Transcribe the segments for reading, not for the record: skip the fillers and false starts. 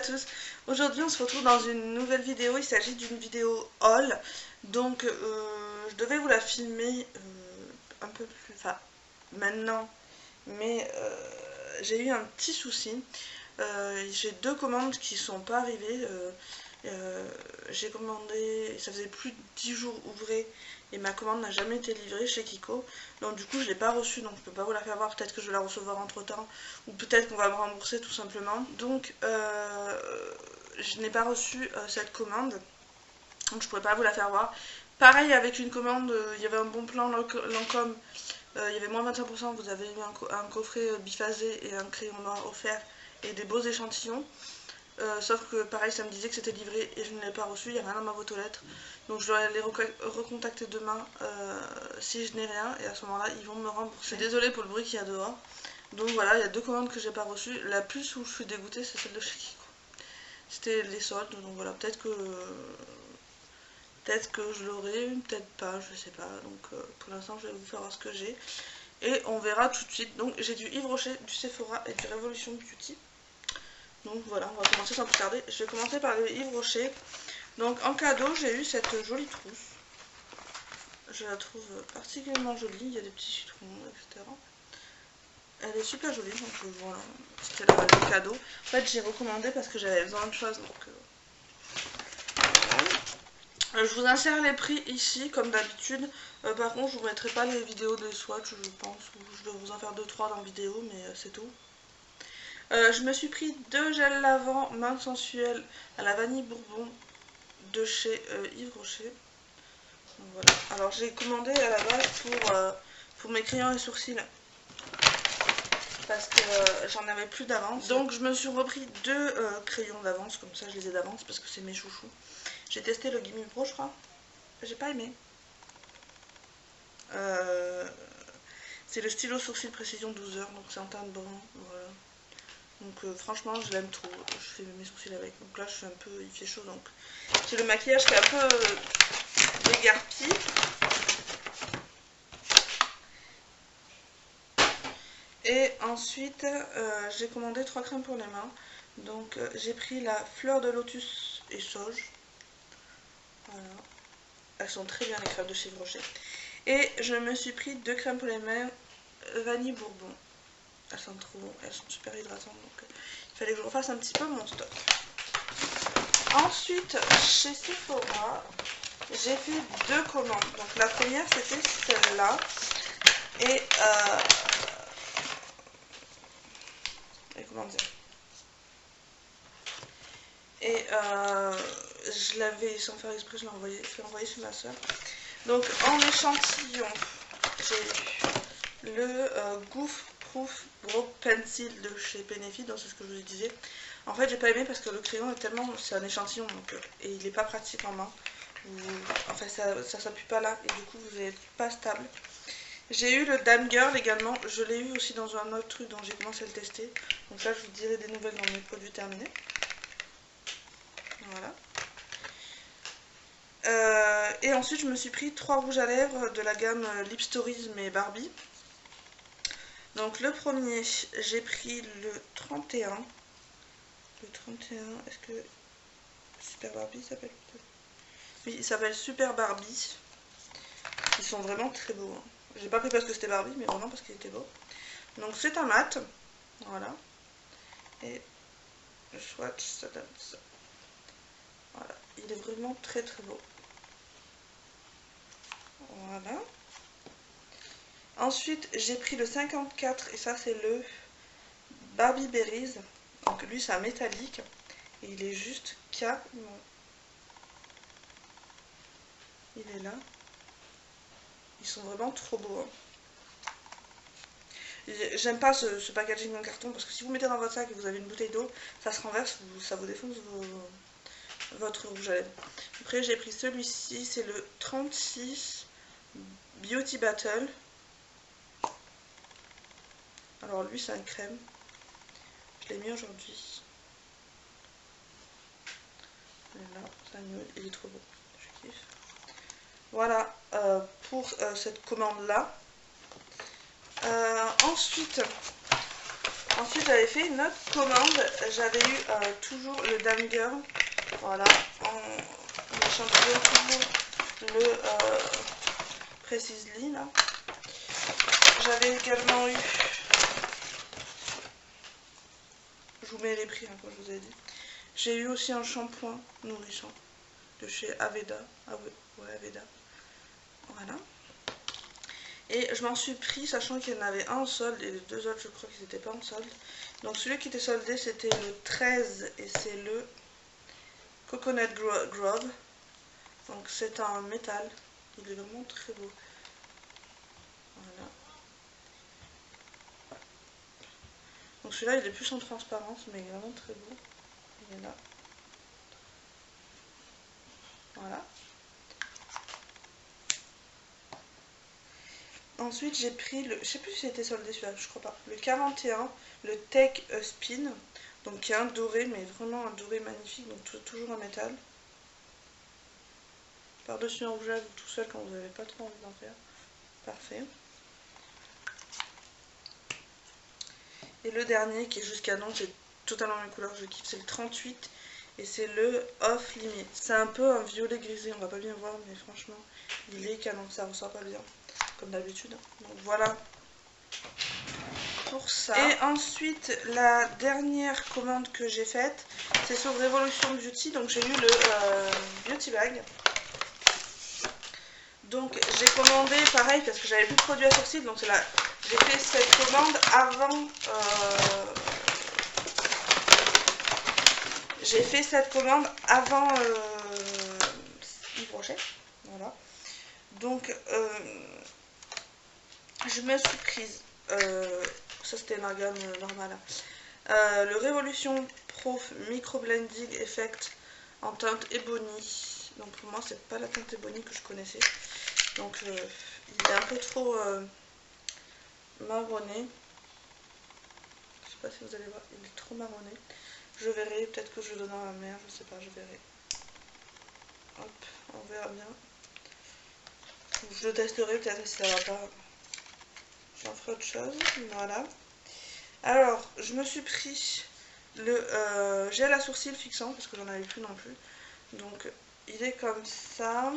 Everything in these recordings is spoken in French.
tous, aujourd'hui on se retrouve dans une nouvelle vidéo, il s'agit d'une vidéo haul, donc je devais vous la filmer un peu plus, enfin maintenant, mais j'ai eu un petit souci, j'ai deux commandes qui sont pas arrivées, j'ai commandé, ça faisait plus de 10 jours ouvrés et ma commande n'a jamais été livrée chez Kiko, donc du coup je l'ai pas reçue, donc je peux pas vous la faire voir, peut-être que je vais la recevoir entre temps ou peut-être qu'on va me rembourser tout simplement. Donc je n'ai pas reçu cette commande, donc je pourrais pas vous la faire voir. Pareil avec une commande, il y avait un bon plan Lancôme, il y avait moins 25%, vous avez eu un coffret biphasé et un crayon noir offert et des beaux échantillons. Sauf que pareil, ça me disait que c'était livré et je ne l'ai pas reçu, il n'y a rien dans ma boîte aux lettres. Donc je dois les recontacter demain si je n'ai rien, et à ce moment-là ils vont me rembourser. Je suis désolée pour le bruit qu'il y a dehors. Donc voilà, il y a deux commandes que j'ai pas reçues. La plus où je suis dégoûtée, c'est celle de chez Kiko. C'était les soldes, donc voilà, peut-être que je l'aurai, peut-être pas, je sais pas. Donc pour l'instant je vais vous faire voir ce que j'ai. Et on verra tout de suite. Donc j'ai du Yves Rocher, du Sephora et du Révolution Beauty. Donc voilà, on va commencer sans plus tarder. Je vais commencer par le Yves Rocher. Donc en cadeau, j'ai eu cette jolie trousse. Je la trouve particulièrement jolie, il y a des petits citrons, etc. Elle est super jolie, donc voilà, c'était le cadeau. En fait, j'ai recommandé parce que j'avais besoin de choses. Donc, je vous insère les prix ici, comme d'habitude. Par contre, je vous mettrai pas les vidéos des swatchs, je pense. Je vais vous en faire 2-3 dans la vidéo, mais c'est tout. Je me suis pris deux gels lavants main sensuelle à la vanille bourbon de chez Yves Rocher. Donc, voilà. Alors j'ai commandé à la base pour mes crayons et sourcils parce que j'en avais plus d'avance. Donc je me suis repris deux crayons d'avance, comme ça je les ai d'avance parce que c'est mes chouchous. J'ai testé le Gimme Pro, je crois. J'ai pas aimé. C'est le stylo sourcil précision 12 heures, donc c'est en teinte brun. Voilà. Donc franchement je l'aime trop, je fais mes sourcils avec. Donc là je suis un peu, il fait chaud, donc j'ai le maquillage qui est un peu dégarpi. Et ensuite j'ai commandé 3 crèmes pour les mains. Donc j'ai pris la fleur de lotus et sauge. Voilà. Elles sont très bien les crèmes de chez Yves Rocher. Et je me suis pris 2 crèmes pour les mains vanille bourbon. Elles sont super hydratantes, donc il fallait que je refasse un petit peu mon stock. Ensuite, chez Sephora, j'ai fait deux commandes. Donc la première c'était celle-là. Et comment dire, et je l'avais, sans faire exprès, je l'ai envoyé chez ma soeur. Donc en échantillon, j'ai eu le Goof Proof Brow Pencil de chez Benefit, donc c'est ce que je vous disais. En fait j'ai pas aimé parce que le crayon est tellement, c'est un échantillon donc, et il est pas pratique en main. Enfin ça s'appuie pas là et du coup vous n'êtes pas stable. J'ai eu le Dame Girl également, je l'ai eu aussi dans un autre truc dont j'ai commencé à le tester. Donc là je vous dirai des nouvelles dans mes produits terminés. Voilà. Et ensuite je me suis pris 3 rouges à lèvres de la gamme Lip Stories mais Barbie. Donc le premier, j'ai pris le 31. Le 31, est-ce que Super Barbie s'appelle? Oui, il s'appelle Super Barbie. Ils sont vraiment très beaux. Hein. J'ai pas pris parce que c'était Barbie, mais vraiment parce qu'il était beau. Donc c'est un mat. Voilà. Et le swatch, ça donne ça. Voilà. Il est vraiment très très beau. Voilà. Ensuite, j'ai pris le 54 et ça c'est le Barbie Berries. Donc lui c'est un métallique et il est juste canon. Il est là. Ils sont vraiment trop beaux. Hein. J'aime pas ce packaging en carton parce que si vous mettez dans votre sac et vous avez une bouteille d'eau, ça se renverse, ça vous défonce votre rouge à lèvres. Après j'ai pris celui-ci, c'est le 36 Beauty Battle. Alors lui c'est un crème. Je l'ai mis aujourd'hui. Là, c'est un nude, il est trop beau. Je kiffe. Voilà pour cette commande là. Ensuite Ensuite j'avais fait une autre commande, j'avais eu toujours le Dame Girl, voilà, en échantillon toujours le Precisely là. J'avais également eu, je vous mets les prix hein, comme je vous ai dit, j'ai eu aussi un shampoing nourrissant de chez Aveda, ah ouais Aveda, voilà. Et je m'en suis pris, sachant qu'il y en avait un en solde et les deux autres je crois qu'ils n'étaient pas en solde. Donc celui qui était soldé c'était le 13 et c'est le Coconut Grove. Donc c'est un métal, il est vraiment très beau. Voilà. Donc celui-là il est plus en transparence mais il est vraiment très beau. Il est là. Voilà. Ensuite j'ai pris le, je sais plus si c'était soldé celui-là, je crois pas, le 41, le Take a Spin, donc qui est un doré, mais vraiment un doré magnifique, donc toujours en métal. Par-dessus un rouge à lèvres tout seul quand vous n'avez pas trop envie d'en faire. Parfait. Et le dernier qui est juste canon, c'est totalement mes couleurs, je kiffe, c'est le 38 et c'est le Off Limit. C'est un peu un violet grisé, on va pas bien voir, mais franchement, il est canon, ça ressort pas bien, comme d'habitude. Donc voilà pour ça. Et ensuite, la dernière commande que j'ai faite, c'est sur Revolution Beauty, donc j'ai eu le Beauty Bag. Donc j'ai commandé pareil parce que j'avais plus de produits à sourcils, donc c'est là. J'ai fait cette commande avant. J'ai fait cette commande avant Yves Rocher. Voilà. Donc je me suis prise. Ça c'était ma gamme normale. Le Revolution Pro Micro Blending Effect en teinte Ebony. Donc pour moi c'est pas la teinte Ebony que je connaissais. Donc il est un peu trop marronné. Je sais pas si vous allez voir, il est trop marronné. Je verrai, peut-être que je le donne à ma mère, je sais pas, je verrai. Hop, on verra bien. Je le testerai peut-être si ça va pas. J'en ferai autre chose, voilà. Alors, je me suis pris le gel à sourcils fixant parce que j'en avais plus non plus. Donc, il est comme ça.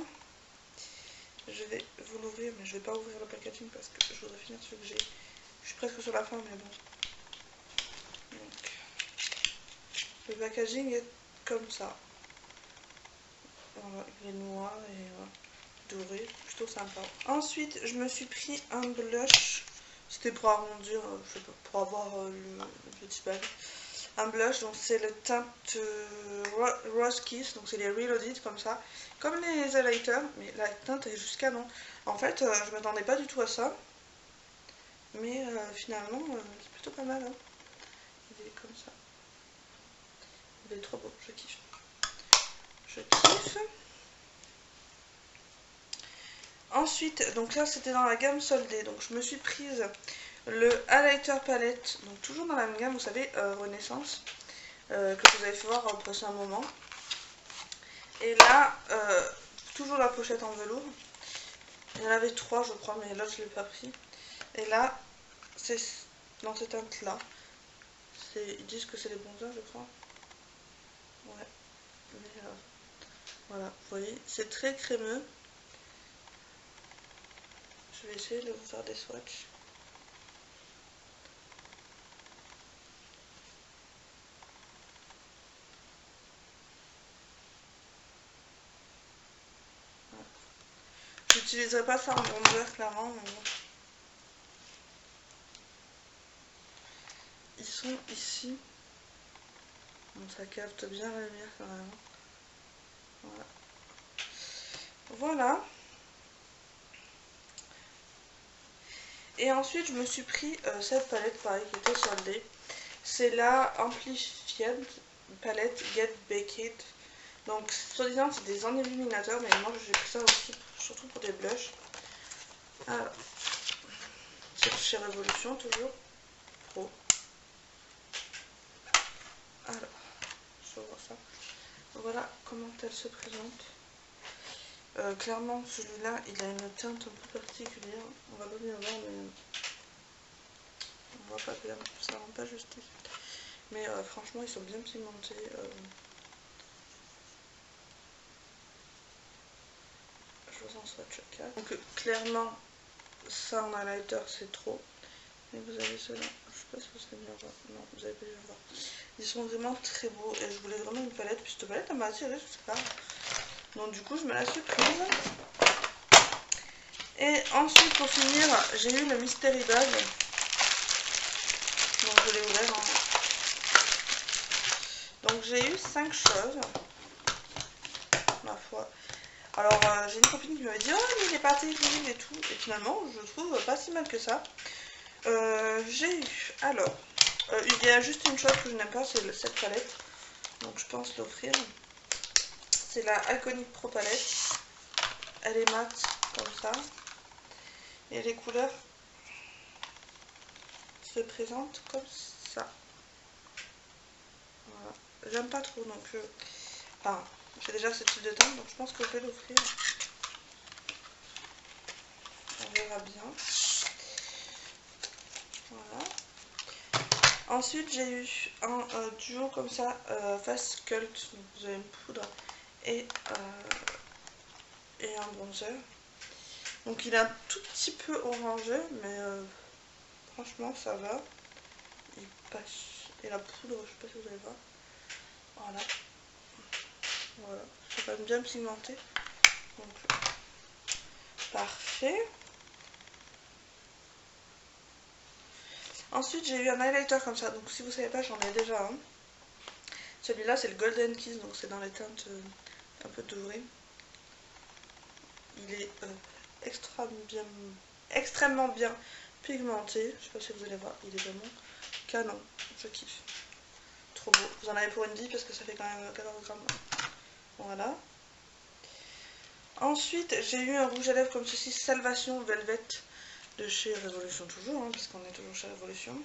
Je vais vous l'ouvrir, mais je vais pas ouvrir le packaging parce que je voudrais finir ce que j'ai. Je suis presque sur la fin, mais bon. Donc, le packaging est comme ça. Voilà, il est noir et doré, plutôt sympa. Ensuite, je me suis pris un blush. C'était pour arrondir, je sais pas, pour avoir le petit bag. Un blush, donc c'est le teinte Rose Kiss, donc c'est les Reloaded comme ça. Comme les highlighters, mais la teinte est juste canon. En fait, je m'attendais pas du tout à ça. Mais finalement, c'est plutôt pas mal. Hein. Il est comme ça. Il est trop beau, je kiffe. Je kiffe. Ensuite, donc là c'était dans la gamme soldée, donc je me suis prise le highlighter palette, donc toujours dans la même gamme, vous savez, Renaissance, que vous avez fait voir passer un moment. Et là, toujours la pochette en velours. Il y en avait 3 je crois, mais l'autre je ne l'ai pas pris. Et là, c'est dans cette teinte là. Ils disent que c'est les bronzers, je crois. Ouais. Mais voilà, vous voyez, c'est très crémeux. Je vais essayer de vous faire des swatchs. J'utiliserai pas ça en bronzer clairement, mais bon. Ils sont ici. Bon, ça capte bien la lumière quand même. Voilà. Voilà. Et ensuite, je me suis pris cette palette, pareil, qui était soldée. C'est la Amplified palette Get Baked. Donc, soi-disant, c'est des enilluminateurs, mais moi, j'ai pris ça aussi, surtout pour des blushs. Alors, c'est chez Revolution, toujours. Pro. Alors, je vais voir ça. Voilà comment elle se présente. Clairement, celui-là, il a une teinte un peu particulière. On va pas bien voir, mais... voit pas bien, ça rend pas justice. Mais franchement, ils sont bien pigmentés. Je vous en souhaite chacun. Donc clairement, ça en highlighter, c'est trop. Et vous avez ceux-là. Je sais pas si vous allez bien voir. Non, vous avez pas bien voir. Ils sont vraiment très beaux. Et je voulais vraiment une palette. Puis cette palette, elle m'a attirée, je sais pas. Donc du coup, je me la suis prise. Et ensuite, pour finir, j'ai eu le Mystery Bag. Donc je l'ai ouvert. Hein. Donc j'ai eu 5 choses. Ma foi. Alors j'ai une copine qui m'avait dit oh mais il est pas terrible et tout. Et finalement, je trouve pas si mal que ça. J'ai eu. Alors, il y a juste une chose que je n'aime pas, c'est cette palette. Donc je pense l'offrir. C'est la Iconic Pro Palette. Elle est mate comme ça. Et les couleurs se présentent comme ça. Voilà. J'aime pas trop donc enfin, j'ai déjà ce type de teinte donc je pense que je vais l'offrir. On verra bien. Voilà. Ensuite j'ai eu un duo comme ça, Face Cult. Donc, vous avez une poudre et un bronzer. Donc il est un tout petit peu orangé mais franchement ça va. Il passe. Et la poudre, je sais pas si vous allez voir. Voilà. Voilà. C'est quand même bien pigmenté. Donc parfait. Ensuite j'ai eu un highlighter comme ça. Donc si vous savez pas, j'en ai déjà un. Celui-là c'est le Golden Kiss, donc c'est dans les teintes un peu dorées. Il est extrêmement bien pigmenté. Je sais pas si vous allez voir, il est vraiment canon. Je kiffe. Trop beau. Vous en avez pour une vie parce que ça fait quand même 14 grammes. Voilà. Ensuite j'ai eu un rouge à lèvres comme ceci, Salvation Velvet de chez Révolution toujours, hein, puisqu'on est toujours chez Révolution.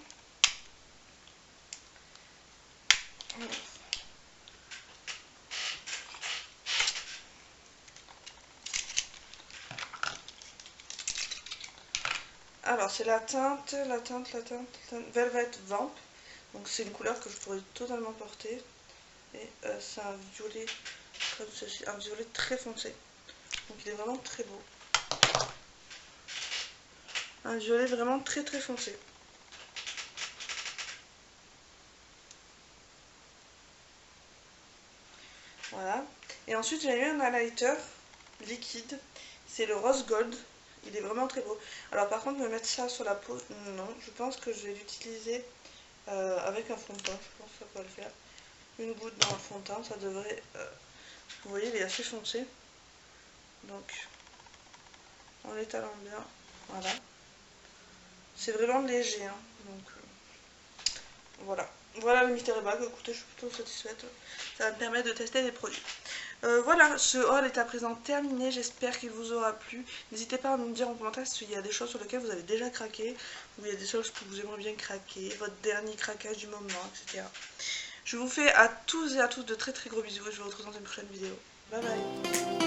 Alors c'est la teinte Velvet Vamp. Donc c'est une couleur que je pourrais totalement porter. Et c'est un violet comme ceci, un violet très foncé. Donc il est vraiment très beau. Un violet vraiment très très foncé. Voilà. Et ensuite j'ai eu un highlighter liquide. C'est le Rose Gold. Il est vraiment très beau. Alors par contre me mettre ça sur la peau, non. Je pense que je vais l'utiliser avec un fond de teint. Je pense que ça peut le faire. Une goutte dans le fond de teint, ça devrait... vous voyez, il est assez foncé. Donc, en l'étalant bien, voilà. C'est vraiment léger, hein. Donc, voilà. Voilà le Mystery Bag. Écoutez, je suis plutôt satisfaite. Ça va me permettre de tester les produits. Voilà, ce haul est à présent terminé. J'espère qu'il vous aura plu. N'hésitez pas à me dire en commentaire s'il y a des choses sur lesquelles vous avez déjà craqué, ou il y a des choses que vous aimeriez bien craquer, votre dernier craquage du moment, etc. Je vous fais à tous et à toutes de très très gros bisous et je vous retrouve dans une prochaine vidéo. Bye bye.